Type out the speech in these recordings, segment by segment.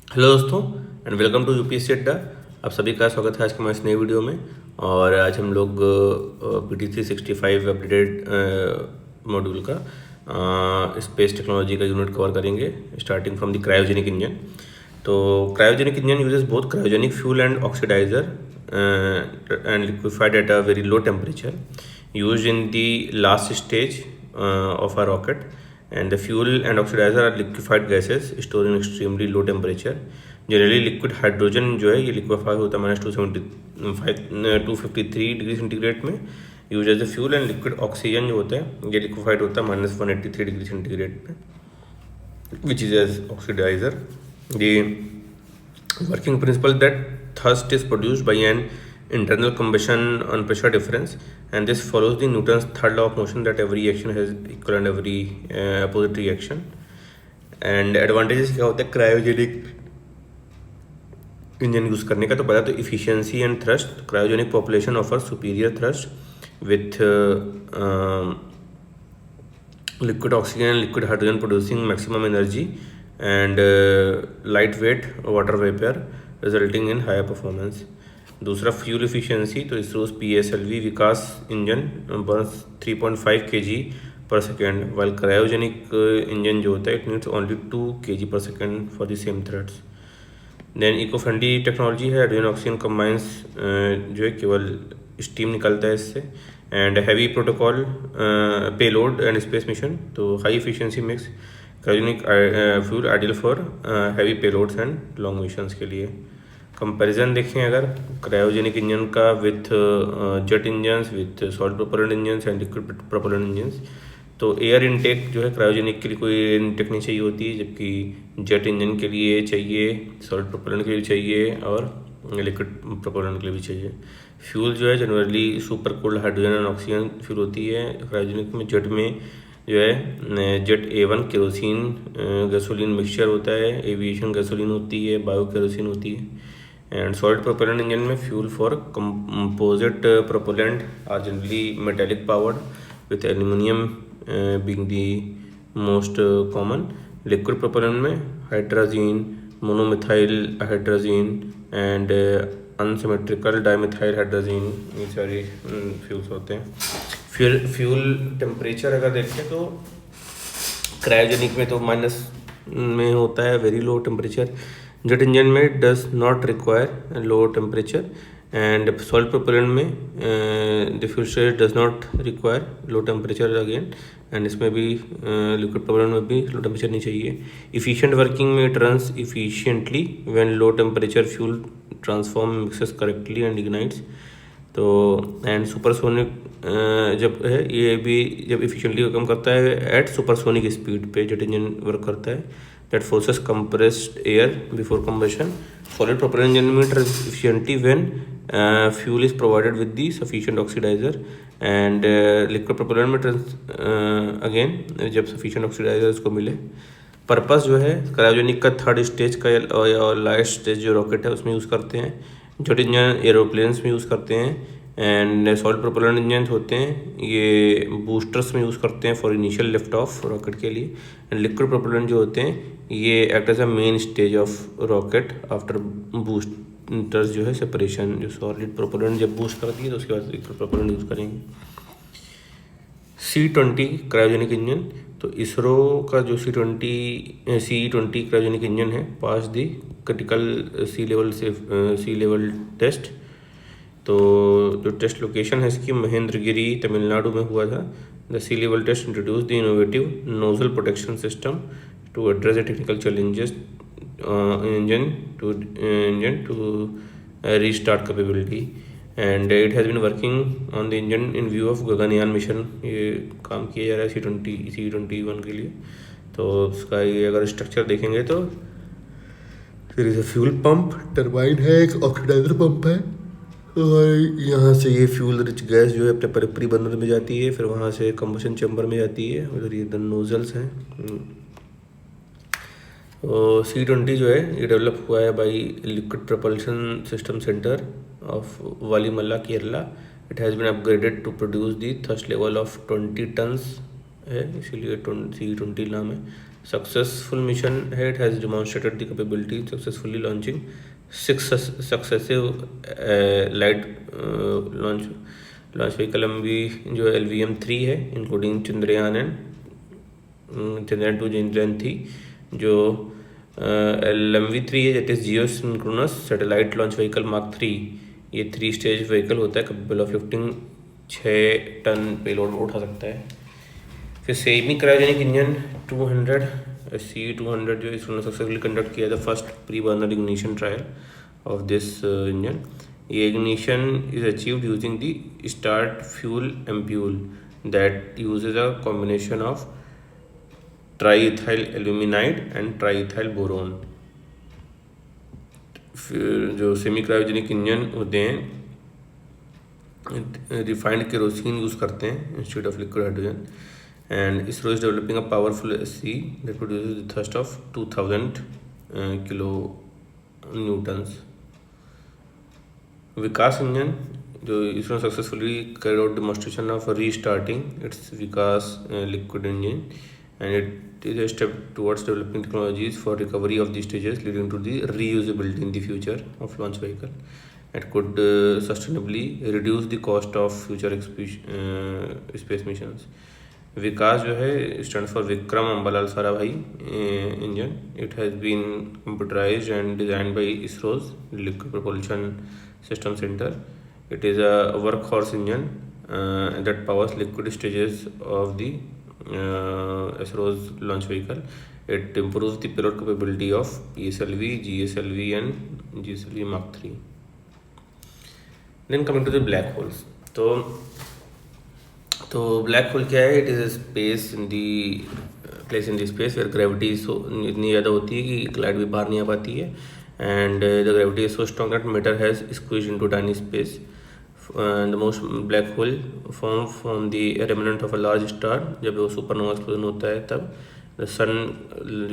Hello दोस्तों and welcome to UPSC अड्डा। आप सभी का स्वागत है आज के हमारे इस नए वीडियो में। और आज हम लोग BT365 अपडेटेड मॉड्यूल का स्पेस टेक्नोलॉजी का यूनिट कवर करेंगे, starting from the cryogenic engine. तो cryogenic engine uses both cryogenic fuel and oxidizer and liquefied at a very low temperature used in the last stage of a rocket, and the fuel and oxidizer are liquefied gases stored in extremely low temperature. Generally liquid hydrogen जो है ये liquefy होता है -253 degree centigrade में use as a fuel, and liquid oxygen जो होता है ये लिक्विफाइड होता है -183 डिग्री सेंटीग्रेड में, which is as oxidiser. The working principle that thrust is produced by an internal combustion on pressure difference, and this follows the Newton's third law of motion that every action has equal and every opposite reaction. And advantages क्या होता है cryogenic engine use करने का? तो पहला तो efficiency and thrust. Cryogenic population offer superior thrust with liquid oxygen and liquid hydrogen producing maximum energy, and lightweight water vapor resulting in higher performance. दूसरा fuel efficiency, तो ISRO's PSLV Vikas engine burns 3.5 kg per second, while cryogenic engine जो होता है it needs only 2 kg per second for the same threads. Then eco friendly technology है, hydrogen oxygen combines जो है केवल steam निकलता है इससे, and heavy protocol payload and space mission, तो high efficiency mix cryogenic fuel ideal for heavy payloads and long missions के लिए। कंपैरिजन देखें अगर क्रायोजेनिक इंजन का with jet engines, with solid propellant engines and liquid propellant engines, तो air intake जो है cryogenic के लिए कोई एयर इनटेक नहीं चाहिए होती, जबकि जेट इंजन के लिए चाहिए, सॉलिड प्रोपेलेंट के लिए चाहिए और लिक्विड प्रोपेलेंट के लिए भी चाहिए। फ्यूल जो है generally super cold hydrogen and oxygen fuel होती है क्रायोजेनिक में। जेट में जो है jet A1 kerosene gasoline mixture होता है, एविएशन गैसोलीन होती है, बायो केरोसिन होती है, एंड सॉलिड प्रोपेलेंट इंजन में fuel for composite propellant are generally metallic powered with aluminium being the most common. Liquid propellant में hydrazine, monomethyl hydrazine and unsymmetrical dimethyl hydrazine, ये सारे fuels होते हैं। फ्यूल टेम्परेचर अगर देखें तो क्रायोजेनिक में तो माइनस में होता है, very low temperature. Jet engine में does not require low temperature, and solid propellant में the fuel stage does not require low temperature again, and इसमें भी लिक्विड प्रोपेलेंट में भी लो टेम्परेचर नहीं चाहिए। इफिशिएंट वर्किंग में it runs efficiently when low temperature fuel transform mixes correctly and ignites. तो and supersonic जब है ये भी जब इफिशिएंटली कम करता है एट सुपरसोनिक स्पीड पे जेट इंजन वर्क करता है, that forces compressed air before combustion. Solid propellant engine में it runs efficiently when fuel is provided with the sufficient oxidizer, and liquid propellant में again जब sufficient oxidizer इसको मिले। Purpose जो है क्रायोजेनिक का थर्ड स्टेज का और लास्ट स्टेज जो रॉकेट है उसमें यूज़ करते हैं, जेट इंजन एरोप्लेन्स में यूज़ करते हैं, एंड सॉलिड प्रोपेलेंट इंजन होते हैं ये बूस्टर्स में यूज़ करते हैं for initial lift off rocket के लिए, एंड लिक्विड प्रोपेलेंट जो होते हैं ये act as a main stage of rocket after boosters जो है सेपरेशन। जो सॉलिड प्रोपेलेंट जब बूस्ट करती है तो उसके बाद लिक्विड प्रोपेलेंट यूज़ करेंगे। C20 क्रायोजेनिक इंजन, तो इसरो का जो C20 क्रायोजेनिक इंजन है pass the critical sea level test. तो जो टेस्ट लोकेशन है इसकी महेंद्रगिरी तमिलनाडु में हुआ था। The sea level test introduce the innovative nozzle protection system to address the technical challenges engine to restart capability, and it has been working on the engine in view of Gaganyaan mission. ये काम किया जा रहा है C21 के लिए। तो उसका ये अगर स्ट्रक्चर देखेंगे तो फिर इसे फ्यूल पंप, टरबाइन है, एक ऑक्सीडाइजर पंप है, और यहाँ से ये फ्यूल रिच गैस जो है अपने परिपरी बर्नर में जाती है, फिर वहाँ से कंबशन चैम्बर में जाती है, उधर ये द नोजल्स हैं। C20 जो है ये डेवलप हुआ है by liquid propulsion system centre of Valiamala Kerala. It has been upgraded to produce the thrust level of 20 tons है, इसीलिए C20 नाम है। सक्सेसफुल मिशन है. It has demonstrated the capability successfully launching 6 successive light launch vehicle MV जो LVM-3 है, including Chandrayaan and Chandrayaan 2 Chandrayaan 3. जो LMV-3 है that is geosynchronous satellite launch vehicle mark 3. ये 3 स्टेज व्हीकल होता है, capable of lifting 6 ton payload उठा सकता है. फिर सेमी क्रायोजेनिक इंजन 200 CE-200 जो इसने सक्सेसफुली कंडक्ट किया था first pre burner ignition trial of this engine. ये ignition is achieved using the start fuel ampoule that uses a combination of triethyl aluminide and triethyl boron. फिर जो semi cryogenic engine होते हैं refined kerosene use करते हैं instead of liquid hydrogen. And ISRO is developing a powerful SC that produces the thrust of 2000 kilo newtons. Vikas engine जो ISRO successfully carried out demonstration of restarting its Vikas liquid engine and it is a step towards developing technologies for recovery of these stages leading to the reusability in the future of launch vehicle. It could sustainably reduce the cost of future space missions. विकास जो है stands for Vikram Ambalal Sarabhai engine. It has been computerized and designed by ISRO's Liquid Propulsion System Center. It is a workhorse engine that powers liquid stages of the ISRO's launch vehicle. It improves the payload capability of ESLV, GSLV and GSLV Mark 3. Then coming to the black holes. तो black hole क्या है? It is a space in the place in the space where gravity इतनी ज़्यादा होती है कि light भी बाहर नहीं आ पाती है. And the gravity is so strong that matter has squeezed into tiny space. The most black hole form from the remnant of a large star. जब वो सुपरनोवा एक्सप्लोजन होता है तब the sun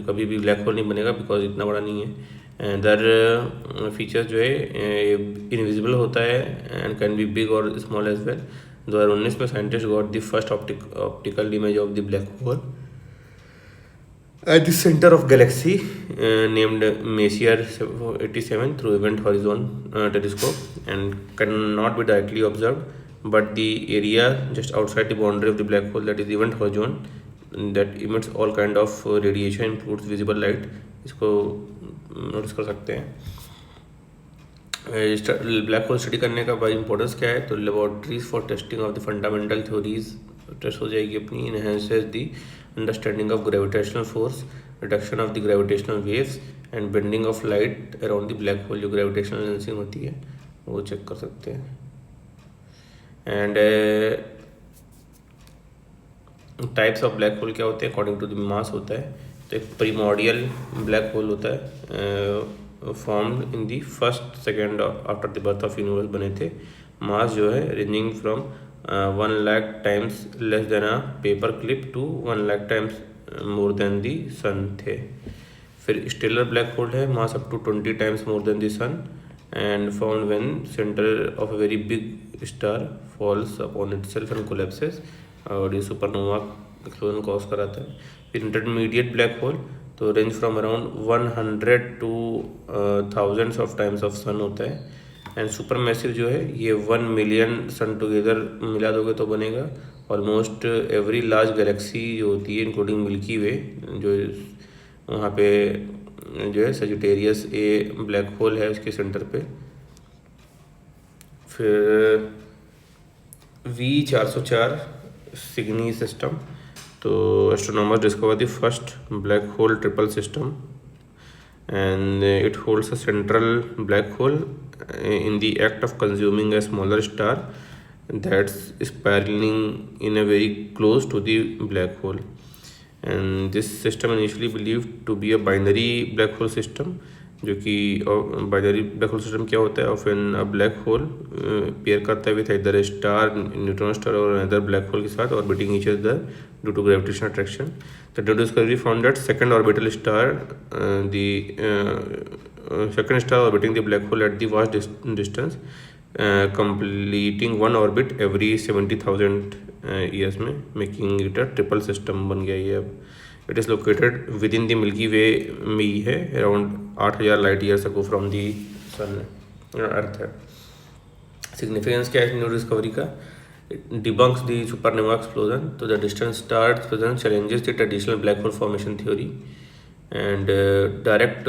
कभी भी ब्लैक होल नहीं बनेगा because इतना बड़ा नहीं है. दर फीचर्स जो है इनविजिबल होता है एंड कैन बी बिग और स्मॉल एज वेल. 2019 में scientist got the first optical image of the black whole at the center of galaxy named Messier 87 through Event Horizon telescope and cannot be directly observed but the area just outside the boundary of the black hole that is Event Horizon that emits all kind of radiation includes visible light. इसको notice कर सकते हैं. Black hole study करने का भाई importance क्या है? तो laboratories for testing of the fundamental theories test हो जाएगी अपनी. Enhances the understanding of gravitational force, reduction of the gravitational waves and bending of light around the black hole. जो ग्रेविटेशनल एनर्जी होती है वो चेक कर सकते हैं. And types of black hole क्या होते हैं अकॉर्डिंग टू द मास होता है. तो एक प्रीमोर्डियल ब्लैक होल होता है formed in the first second after the birth of universe बने थे. मास जो है ranging from 1 lakh times less than a paper clip to 1 lakh times more than the sun थे. फिर स्टेलर ब्लैक होल है mass up to 20 times more than the sun and found when centre of a very big star falls upon itself and collapses. और ये supernova explosion cause कराता है. फिर intermediate black hole तो range from around 100 to thousands of times of sun होता है. And super massive जो है ये 1 मिलियन सन टुगेदर मिला दोगे तो बनेगा. ऑलमोस्ट एवरी लार्ज गैलेक्सी जो होती है इंक्लूडिंग मिल्की वे जो वहाँ पे जो है सजिटेरियस ए ब्लैक होल है उसके सेंटर पे. फिर V404 सिग्नी सिस्टम. तो astronomers discovered the first black hole triple system and it holds a central black hole in the act of consuming a smaller star that's spiraling in a very close to the black hole. And this system initially believed to be a binary black hole system. जो कि binary black hole system क्या होता है? Often a black hole pair करता है with either star neutron star और other black hole के साथ orbiting each other due to gravitational attraction. The due discovery found that second orbital star the second star orbiting the black hole at the vast distance completing one orbit every 70,000 years में making it a triple system बन गया ये अब. It is located within the milky way में ही है, around 8000 light years ago from the sun earth है। Significance क्या है न्यू डिस्कवरी का? डिबंक्स द सुपरनोवा एक्सप्लोजन, तो the distant star explosion challenges the traditional black hole formation theory and direct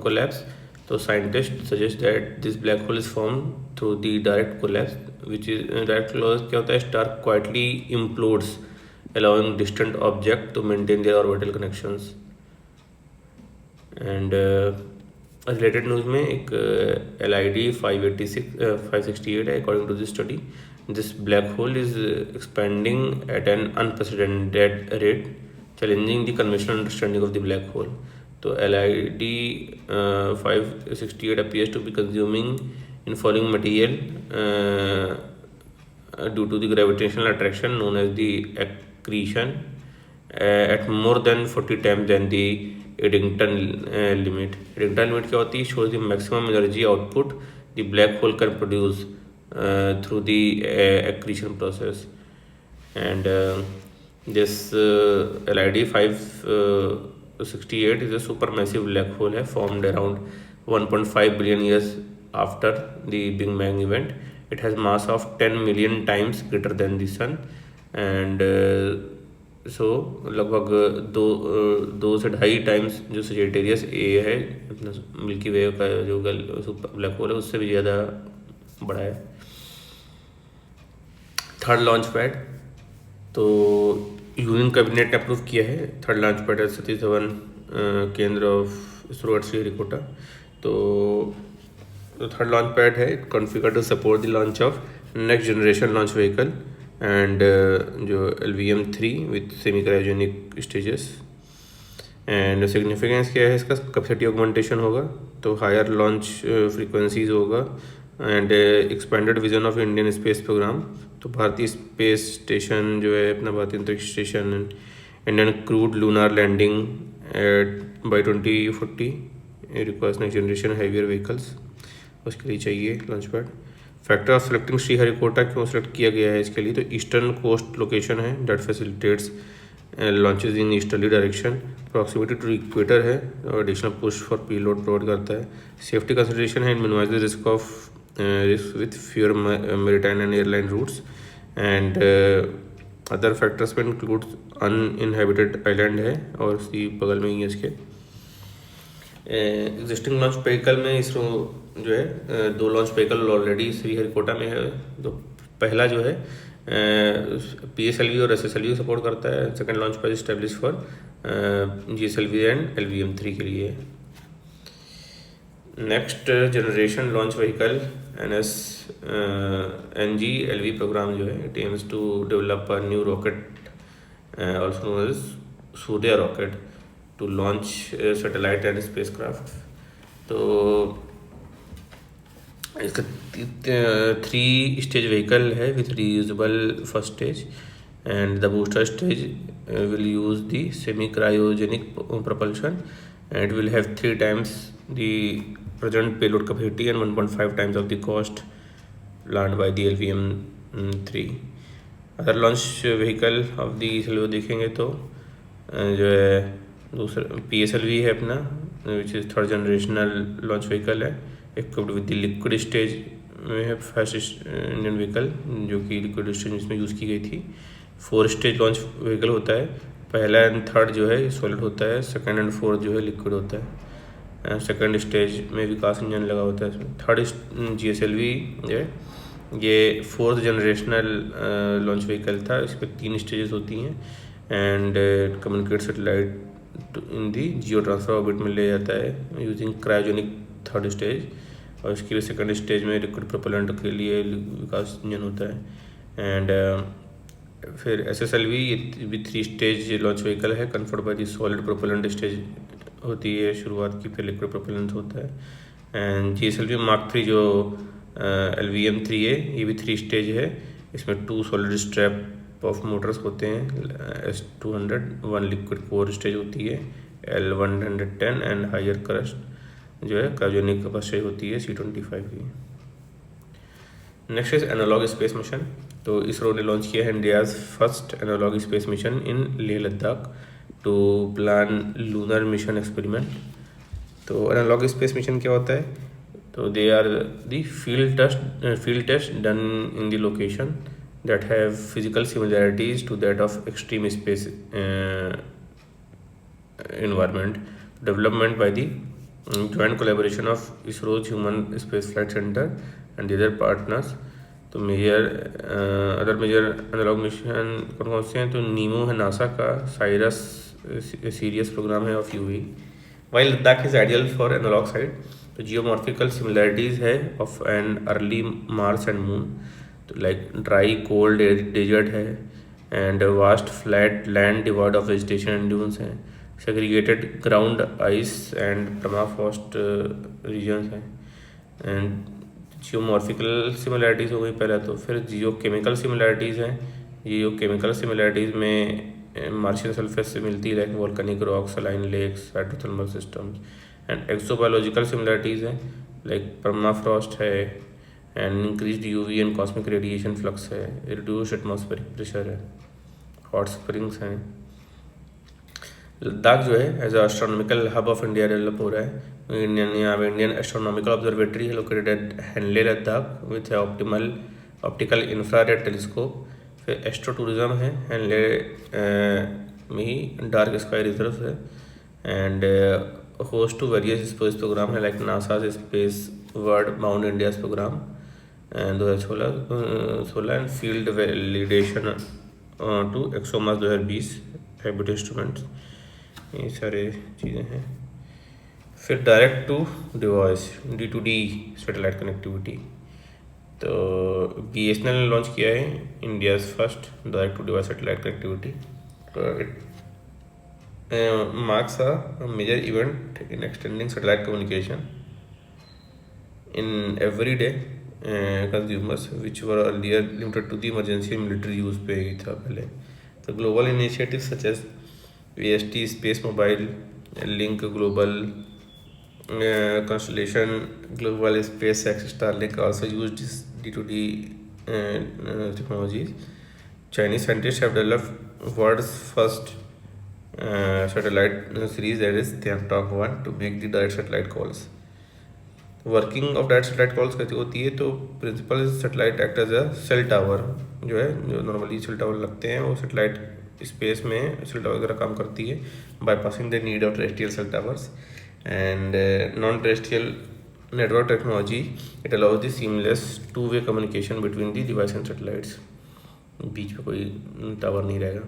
collapse. So scientists suggest that this black hole is formed through the direct collapse, which is direct collapse क्या होता है? Star quietly implodes, allowing distant object to maintain their orbital connections. And related news में एक LID 568 है। According to this study, this black hole is expanding at an unprecedented rate, challenging the conventional understanding of the black hole. तो LID 568 appears to be consuming in falling material due to the gravitational attraction known as the accretion at more than 40 times than the Eddington limit. Eddington limit क्या होती है? Shows the maximum energy output the black hole can produce through the accretion process. And this LID 568 is a supermassive black hole है, formed around 1.5 billion years after the Big Bang event. It has mass of 10 million times greater than the sun and सो लगभग दो से ढाई times जो Sagittarius ए है अपना milky वे का जो ब्लैक होल है उससे भी ज़्यादा बड़ा है। थर्ड लॉन्च पैड, तो यूनियन कैबिनेट ने अप्रूव किया है थर्ड लॉन्च पैड है सतीश धवन केंद्र ऑफ इसरो एट श्रीहरिकोटा। तो थर्ड लॉन्च पैड है configure to support the launch of next generation launch vehicle and जो LVM-3 with semi cryogenic stages. And significance क्या है इसका? कैपेसिटी ऑगमेंटेशन होगा, तो हायर लॉन्च फ्रीक्वेंसीज होगा and expanded vision of Indian space programme. तो भारतीय स्पेस स्टेशन जो है अपना भारतीय अंतरिक्ष station, Indian crewed lunar landing at by 2040 requires next generation heavier vehicles, उसके लिए चाहिए launch pad. Factor of selecting Sriharikota क्यों सेलेक्ट किया गया है इसके लिए? तो ईस्टर्न कोस्ट लोकेशन है that facilitates launches in easterly direction, proximity to equator है और additional push for payload provide करता है। सेफ्टी कंसिडरेशन है, minimise the risk with fewer maritime and airline routes and other factors में include uninhabited island है और उसकी बगल में ही है इसके। एग्जिस्टिंग लॉन्च व्हीकल में इसरो जो है 2 लॉन्च व्हीकल ऑलरेडी श्रीहरिकोटा में है। तो पहला जो है PSLV और SSLV सपोर्ट करता है, second launch pad establish for GSLV and LVM-3 के लिए। Next generation launch vehicle NG-LV programme जो है it aims to develop a new rocket also known as Surya rocket to launch satellite and spacecraft. तो इसका 3 stage vehicle है with reusable first stage and the booster stage will use the semi cryogenic propulsion and it will have 3 times the present payload capacity and 1.5 times of the cost planned by the LVM-3. Other launch vehicle of the इसलिए देखेंगे तो जो है दूसरा PSLV है अपना which is third generational launch vehicle है, equipped with the liquid stage में है फर्स्ट इंडियन व्हीकल जो कि लिक्विड स्टेज इसमें यूज़ की गई थी। 4 स्टेज लॉन्च व्हीकल होता है, पहला एंड थर्ड जो है सॉलिड होता है, सेकंड एंड फोर्थ जो है लिक्विड होता है। सेकंड स्टेज में विकास इंजन लगा होता है इसमें। थर्ड GSLV जो है ये 4th जनरेशनल लॉन्च व्हीकल था, इस पर 3 स्टेजेस होती हैं and communicate satellite in the Jio transfer orbit में ले जाता है यूजिंग क्रायोजेनिक थर्ड स्टेज, और इसके लिए सेकंड स्टेज में लिक्विड प्रोपेलेंट के लिए विकास इंजन होता है। एंड फिर SSLV ये भी 3 स्टेज लॉन्च व्हीकल है, conferred by the solid propellant stage होती है शुरुआत की, फिर लिक्विड प्रोपेलेंट होता है। एंड GSLV Mark 3 जो LVM-3 है ये भी 3 स्टेज है, इसमें 2 सॉलिड स्ट्रैप ऑफ मोटर्स होते हैं S200, 1 लिक्विड कोर स्टेज होती है L110 एंड हायर क्रस्ट जो है क्रायोजेनिक कैपेसिटी होती है C25 की। Next is analogue space mission. तो इसरो ने लॉन्च किया है India's first analogue space mission in Leh Ladakh to plan lunar mission experiment. तो एनालॉग स्पेस मिशन क्या होता है? तो they are the field test done in the location that have physical similarities to that of extreme space environment, development by the joint collaboration of ISRO's Human Space Flight Center and the other partners। तो major other major analog mission कौन कौन से हैं? तो NEEMO है NASA का, Cyrus Sirius program है of UV, while Ladakh is ideal for analog site. तो जियोमॉर्फिकल सिमिलैरिटीज़ है of an early Mars and moon, तो लाइक ड्राई कोल्ड डेजर्ट है and vast flat land devoid of vegetation and dunes हैं, segregated ground ice and permafrost regions हैं। And geomorphical similarities हो गई पहला। तो फिर जियो केमिकल सिमिलैरिटीज़ हैं। जियो केमिकल सिमिलैरिटीज़ में मार्शियन सल्फेस से मिलती है, like volcanic rock, saline lakes, hydrothermal systems. And exobiological similarities हैं, लाइक परमाफ्रॉस्ट है and increased UV and cosmic radiation flux है, रिड्यूस्ड एटमॉस्फेरिक प्रेशर है, हॉट स्प्रिंग्स हैं। लद्दाख जो है as astronomical hub of India develop हो रहा है। इंडियन एस्ट्रोनॉमिकल ऑब्जर्वेटरी है located at Hanle Ladakh with optical infrared telescope. फिर एस्ट्रो टूरिज्म है हैनले में ही, डार्क स्काई रिजर्व है and host to various space program है, like NASA space world bound India's program 2016 and field validation to ExoMars 2020 habit instruments, ये सारे चीज़ें हैं। फिर direct to device D2D satellite connectivity, तो BSNL ने लॉन्च किया है India's first direct to device satellite connectivity. तो it marks a major event in extending satellite communication in everyday consumers which were earlier limited to the emergency and military use पे ही था पहले। तो global initiatives such as VST Space Mobile, Link Global, Constellation Global SpaceX, Starlink also used this D2D technologies. Chinese scientists have developed world's first satellite series, that is Tiantok 1, to make the direct satellite calls। Working of direct satellite calls कैसे होती है? तो principle satellite act as a cell tower, जो है जो normally cell tower लगते हैं वो सैटेलाइट स्पेस में सेल टावर वगैरह काम करती है, bypassing the need of terrestrial cell towers and non terrestrial network technology. It allows the seamless two way communication between the device and satellites, बीच में कोई टावर नहीं रहेगा।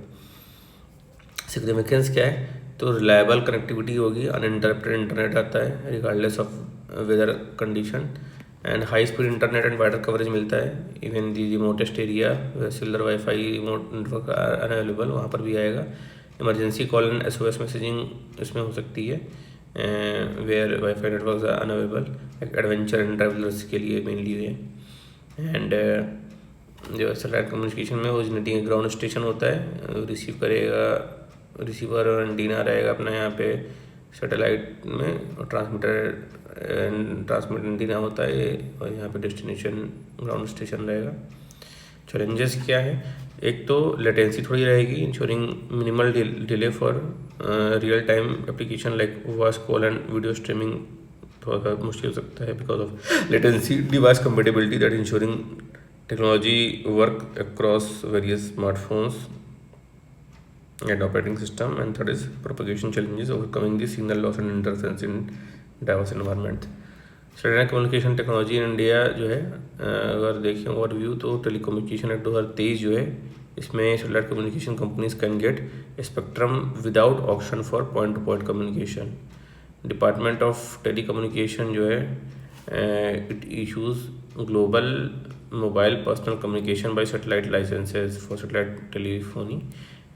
सिग्निफिकेंस क्या है? तो रिलायबल कनेक्टिविटी होगी, अनइंटरप्टेड इंटरनेट आता है regardless of weather condition and high speed internet and wider coverage मिलता है। Even the remotest area cellular wifi remote network available वहाँ पर भी आएगा। Emergency call and SOS messaging इसमें हो सकती है where wifi network unavailable, adventure and travellers के लिए मेनली है। एंड जो सैटेलाइट कम्युनिकेशन में ओरिजिनेटिंग ग्राउंड स्टेशन होता है, रिसीव करेगा, रिसीवर और एंटीना रहेगा अपना यहाँ पे सैटेलाइट में, और ट्रांसमिट एंटीना होता है और यहाँ पे डेस्टिनेशन ग्राउंड स्टेशन रहेगा। चैलेंजेस क्या है? एक तो लेटेंसी थोड़ी रहेगी, ensuring minimal delay for real time application like voice call and video streaming थोड़ा सा मुश्किल हो सकता है because of latency, device compatibility that ensuring technology work across various smartphones and operating system, and third is propagation challenges, overcoming the signal loss and interference in diverse environment। Satellite communication technology in India जो है अगर देखें overview तो telecommunication act 2023 जो है इसमें satellite communication companies can get spectrum without auction for point to point communication. Department of telecommunication जो है it issues global mobile personal communication by satellite licences for satellite telephony,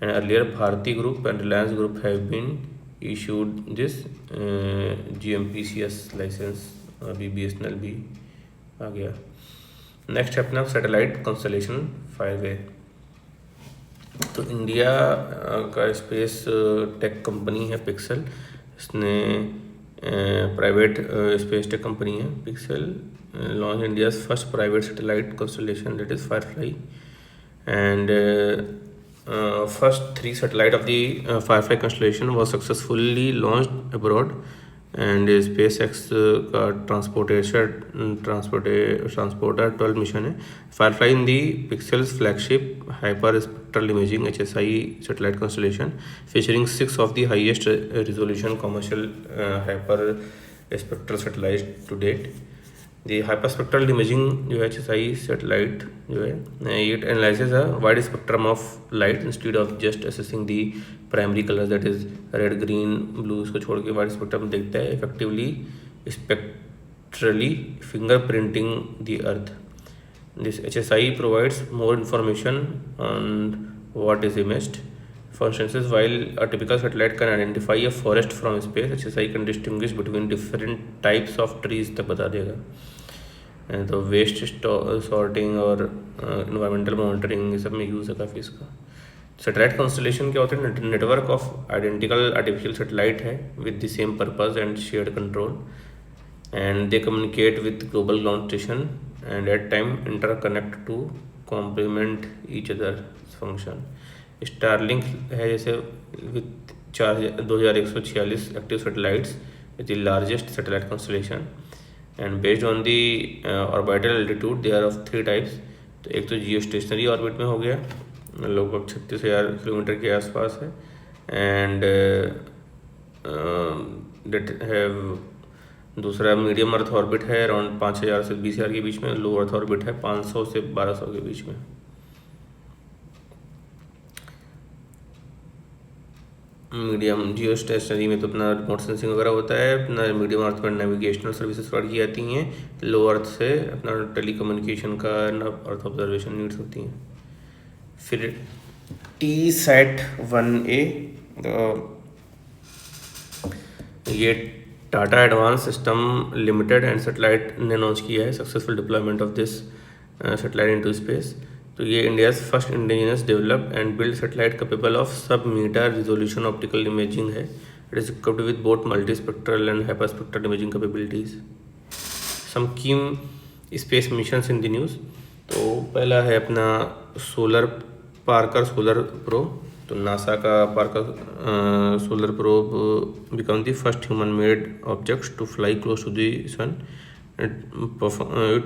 and earlier Bharti Group and Reliance Group have been issued this GMPCS license, अभी BSNL भी आ गया। Next है अपना satellite constellation 5A। तो India का space tech company है pixel, इसने private space tech company है pixel, launch India's first private satellite constellation that is Firefly and first three satellite of the Firefly constellation was successfully launched abroad, and SpaceX का transporter 12 mission है. Firefly in the Pixels flagship hyper spectral imaging HSI satellite constellation, featuring 6 of the highest resolution commercial hyper spectral satellites to date. The hyperspectral imaging जो है HSI satellite जो है it analyzes a wide spectrum of light instead of just assessing the primary colors, that is red, green, blue. इसको छोड़ के wide spectrum देखता है, effectively spectrally fingerprinting the earth. This HSI provides more information on what is imaged. For instance, while a typical satellite can identify a forest from space, HSI can distinguish between different types of trees तक बता देगा. तो waste sorting और environmental monitoring ये सब में use है काफ़ी इसका. सैटेलाइट कॉन्स्टलेशन क्या होता है? Network of identical artificial satellite है with the same purpose and shared control, and they communicate with global ground station and at time interconnect to complement each other function. Starlink है जैसे with 2146 active satellites with the largest satellite constellation. And based on the orbital altitude they are of 3 types. तो एक तो जियो stationery orbit में हो गया, लगभग 36,000 kilometre के आसपास है, एंड डेट हैव दूसरा मीडियम अर्थ ऑर्बिट है अराउंड 5,000 से 20,000 के बीच में. लो अर्थ ऑर्बिट है 500 से 1200 के बीच में. मीडियम जियो स्टेशनरी में तो अपना रिमोट सेंसिंग वगैरह होता है. अपना मीडियम अर्थ में नेविगेशनल सर्विसेज प्रोवाइड की जाती हैं. लो अर्थ से अपना टेली कम्युनिकेशन का अर्थ ऑब्जर्वेशन नीड्स होती हैं. फिर TSAT-1A ये Tata advance system limited and satellite ने लॉन्च किया है. Successful deployment of this satellite into space. तो ये India's first indigenous developed and build satellite capable of sub meter resolution optical imaging है. It is equipped with both multi spectral and hyper spectral imaging capabilities. Some key space missions in the news. तो पहला है अपना Parker solar probe. तो NASA का Parker solar pro become the first human made object to fly close to the sun. It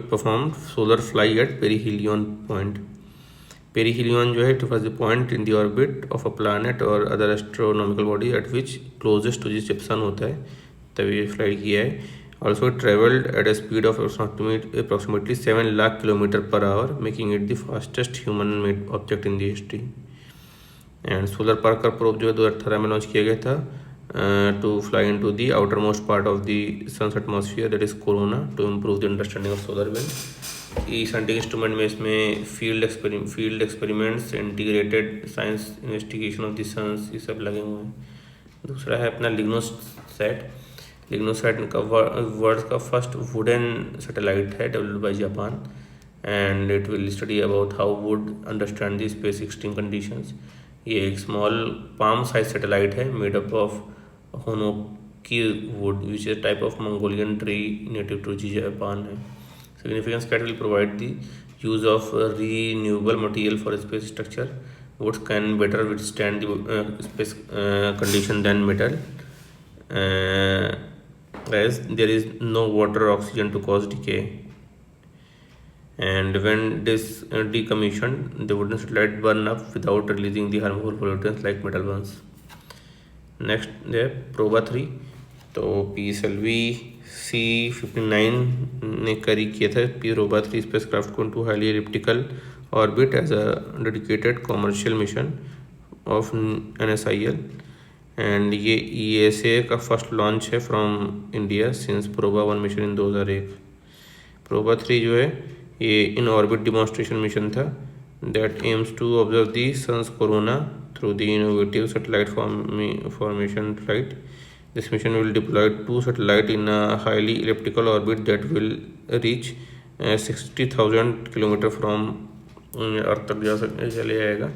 performed solar fly at perihelion point. Perihelion जो है it was the point in the orbit of a planet or other astronomical body at which closest to the sun होता है, तभी ये fly किया है. Also it traveled at a speed of approximately 7 lakh kilometer per hour, making it the fastest human made object in the history. And solar Parker probe जो है 2018 में launch किया गया था to fly into the outermost part of the sun's atmosphere, that is corona, to improve the understanding of solar wind. ये scientific instrument में इसमें field experiments, integrated science investigation of the sun's, ये सब लगे हुए हैं. दूसरा है अपना लिग्नोसैट. लिग्नोसैट का वर्ल्ड का फर्स्ट वुडन सैटेलाइट है developed by Japan, and it will study about how wood understand the space extreme conditions. ये एक स्मॉल पाम साइज सैटेलाइट है made up of hinoki wood which is type of Mongolian tree native to Japan है. Significance that will provide the use of renewable material for space structure. Woods can better withstand the space condition than metal, as there is no water or oxygen to cause decay. And when decommissioned, the wooden satellite burn up without releasing the harmful pollutants like metal ones. Next, the Proba 3. तो PSLV C59 ने carry किया था Proba 3 spacecraft को into highly elliptical orbit as a dedicated commercial mission of NSIL, and ये ESA का first launch है from India since Proba 1 mission in 2001. Proba 3 जो है ये इन ऑर्बिट डिमॉन्स्ट्रेशन मिशन था that aims to observe the sun's corona through the innovative satellite formation flight. This mission will deploy 2 satellites in a highly elliptical orbit that will reach 60,000 km from Earth तक चले जाएगा.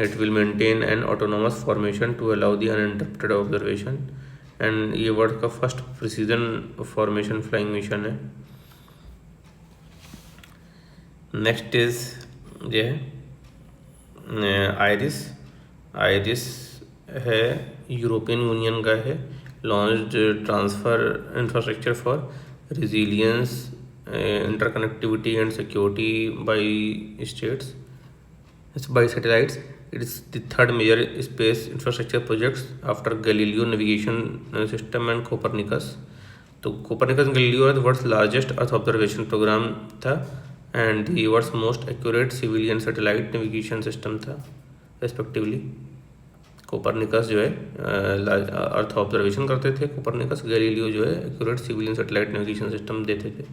It will maintain an autonomous formation to allow the uninterrupted observation, and ये world का first precision formation flying mission है. Next is ये iris. Iris है, European union का है, launched transfer infrastructure for resilience, interconnectivity and security by states. It's by satellites. It is the third major space infrastructure projects after Galileo navigation system and Copernicus. तो Copernicus and Galileo are the world's largest Earth observation program था and the world's most accurate civilian satellite navigation system था respectively. Copernicus जो है earth observation करते थे, Copernicus, Galileo जो है accurate civilian satellite navigation system देते थे।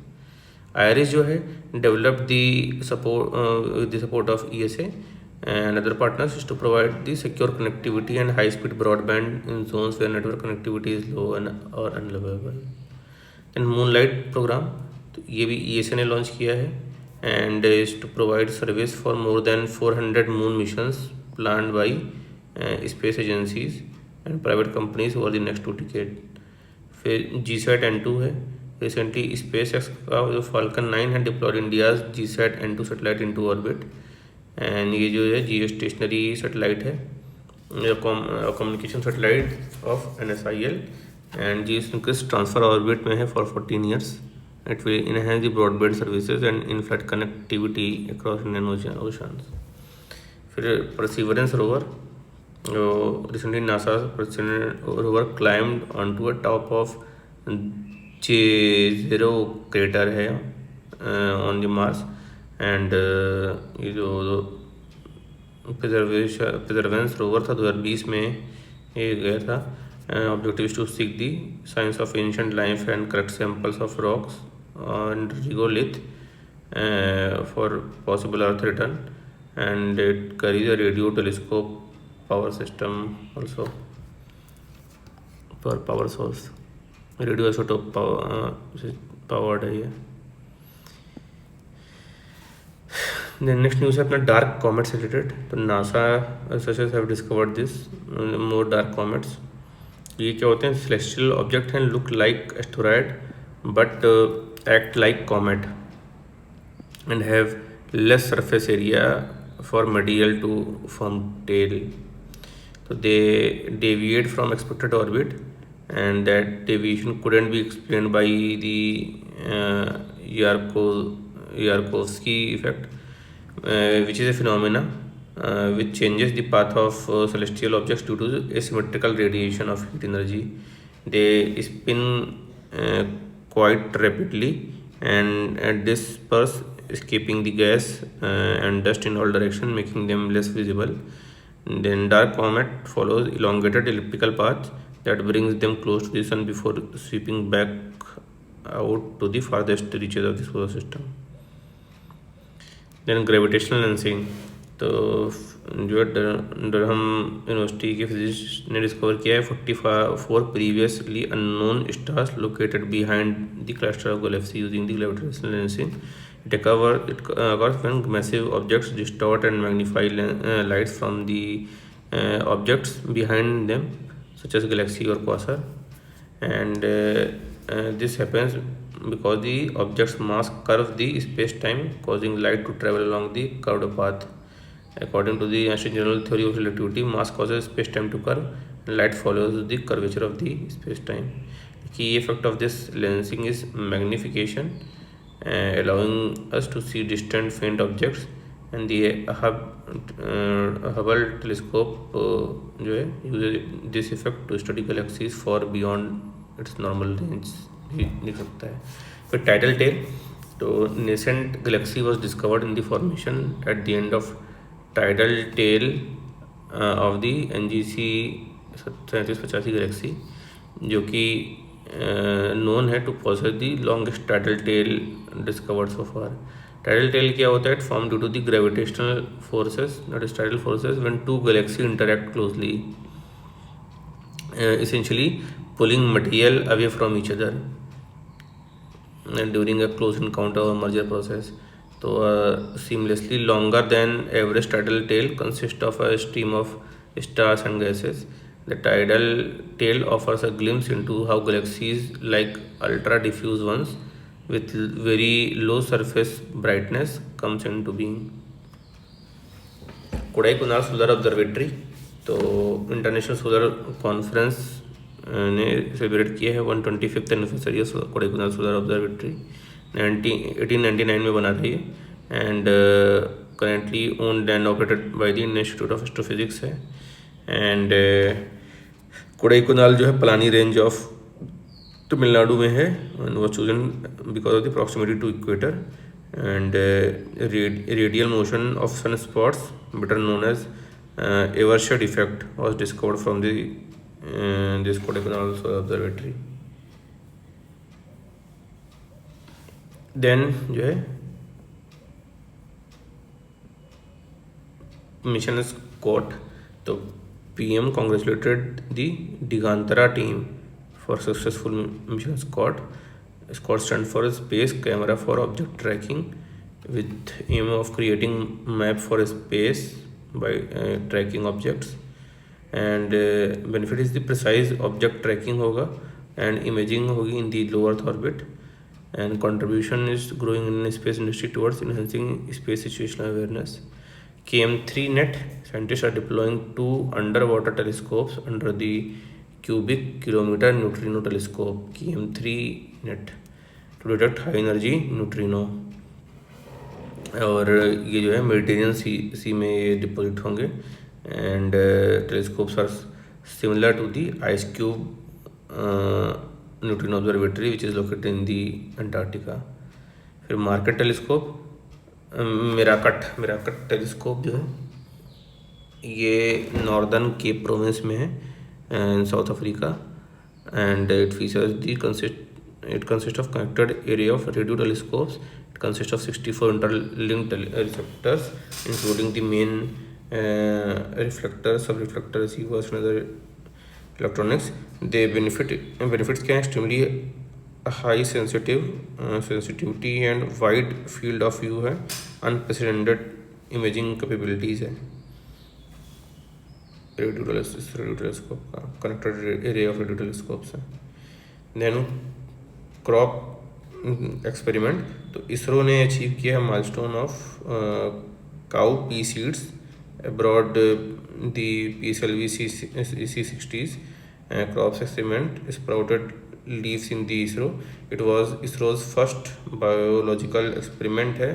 आयरिस जो है developed the support of ESA and other partners to provide the secure connectivity and high speed broadband in zones where network connectivity is low and और unavailable. And moonlight programme, तो ये भी ESA ने launch किया है and is to provide service for more than 400 moon missions planned by space agencies and private companies over the next 2 decade। फिर GSAT N2 है, recently SpaceX का जो Falcon 9 है deployed India's GSAT N2 satellite into orbit and ये जो है geostationary satellite है, communication satellite of NSIL and GSynchronous transfer orbit में है for 14 years। It will enhance the broadband services and in flight connectivity across Indian oceans. फिर perseverance rover, recently NASA rover climbed onto a top of J0 crater है on the Mars and ये जो perseverance rover था 2020 में ये गया था। objective is to seek the signs of ancient life and collect samples of rocks and regolith for possible Earth return, and it carries a radio telescope power system also for power source, radio isotope powered है ये। Then next news है अपना dark comet से related. तो NASA researchers have discovered this more dark comets. ये क्या होते हैं? सेलेस्टियल ऑब्जेक्ट हैं, look like asteroid but act like comet and have less surface area for medial to form tail। So they deviate from expected orbit and that deviation couldn't be explained by the Yarkovsky effect, which is a phenomena which changes the path of celestial objects due to asymmetrical radiation of heat energy. They spin quite rapidly and disperse, escaping the gas and dust in all directions, making them less visible. Then dark comet follows elongated elliptical paths that brings them close to the sun before sweeping back out to the farthest reaches of the solar system. Then gravitational lensing, तो जो है Durham university के physicist ने discover किया है 44 previously unknown stars located behind the cluster of galaxies using the gravitational lensing. It occurs when massive objects distort and magnify lights from the objects behind them, such as galaxy or quasar. And this happens because the object's mass curves the space-time, causing light to travel along the curved path. According to the Einstein general theory of relativity, mass causes space-time to curve, and light follows the curvature of the space-time. The key effect of this lensing is magnification, allowing us to see distant faint objects, and the Hubble telescope जो है uses this effect to study galaxies far beyond its normal range भी दिख सकता है। फिर tidal tail, तो nascent galaxy was discovered in the formation at the end of tidal tail of the NGC 3785 galaxy, जो कि known है to possess the longest tidal tail discovered so far। tidal tail क्या होता है? It formed due to the gravitational forces, that is tidal forces, when two galaxies interact closely, essentially pulling material away from each other during a close encounter or merger process। तो seamlessly longer than average tidal tail consists of a stream of stars and gases। The tidal tail offers a glimpse into how galaxies like ultra diffuse ones with very low surface brightness comes into being। Kodaikanal solar observatory, तो international solar conference ने celebrate किया है 125th anniversary of Kodaikanal solar observatory. 1899 में बना था ये, and currently owned and operated by the Indian Institute of Astrophysics है। And Kodaikanal जो है पलानी रेंज ऑफ तमिलनाडु में है, and was chosen because of the proximity to equator and radial motion of sun spots better known as Evershed effect was discovered from this Kodaikanal solar observatory. Then जो है mission SCOT, तो PM congratulated the Digantara team for successful mission Scott. Scott stands for Space Camera for Object Tracking, with aim of creating map for space by tracking objects. And benefit is the precise object tracking होगा and imaging होगी in the low Earth orbit. And contribution is growing in space industry towards enhancing space situational awareness. KM3 net, scientists are deploying 2 underwater telescopes under the cubic kilometer neutrino telescope KM3 net to detect high energy neutrino। और ये जो है Mediterranean सी में ये डिपोजिट होंगे। And telescopes are similar to the ice cube neutrino observatory which is located in the Antarctica. फिर MeerKAT telescope, MeerKAT telescope जो है ये नॉर्दर्न केप प्रोविंस में है in South Africa. And it features it consist of connected area of radio telescopes. It consist of 64 interlinked receptors including the main reflector, sub reflector, receivers and other electronics. The benefits क्या है? Extremely high sensitivity and wide field of view है, unprecedented imaging capabilities है radio telescope का, connected area of radio telescopes है। Then crop experiment, तो ISRO ने achieve किया है milestone of cow P seeds abroad the PSLV C60s crops experiment sprouted leaves in the ISRO. It was ISRO's first biological experiment है,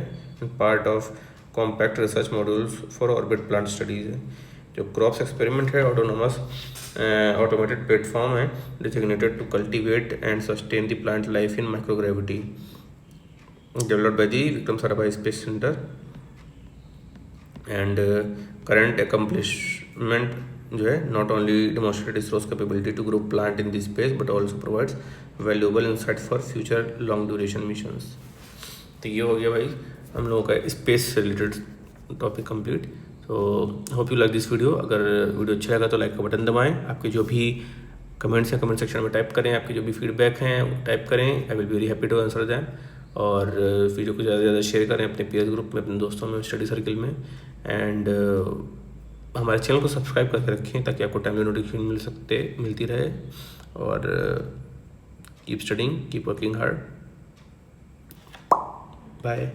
part of compact research modules for orbit plant studies है। जो crops experiment है autonomous automated platform है designated to cultivate and sustain the plant life in microgravity, developed by the Vikram Sarabhai Space Center। And current accomplishment जो है not only demonstrate ISRO's capability to grow plant in this space but also provides valuable insight for future long duration missions. तो ये हो गया भाई हम लोगों का स्पेस से रिलेटेड टॉपिक कंप्लीट। तो hope you like this video. अगर वीडियो अच्छा लगा तो लाइक का बटन दबाएं। आपके जो भी कमेंट्स हैं कमेंट सेक्शन में टाइप करें, आपके जो भी फीडबैक हैं टाइप करें, I will be very happy to answer them. और वीडियो को ज़्यादा से ज़्यादा शेयर करें अपने पीयर ग्रुप में, अपने दोस्तों में, स्टडी सर्कल में। एंड हमारे चैनल को सब्सक्राइब करके रखें ताकि आपको टाइमली नोटिफिकेशन मिलती रहे। और keep studying, keep working hard. Bye.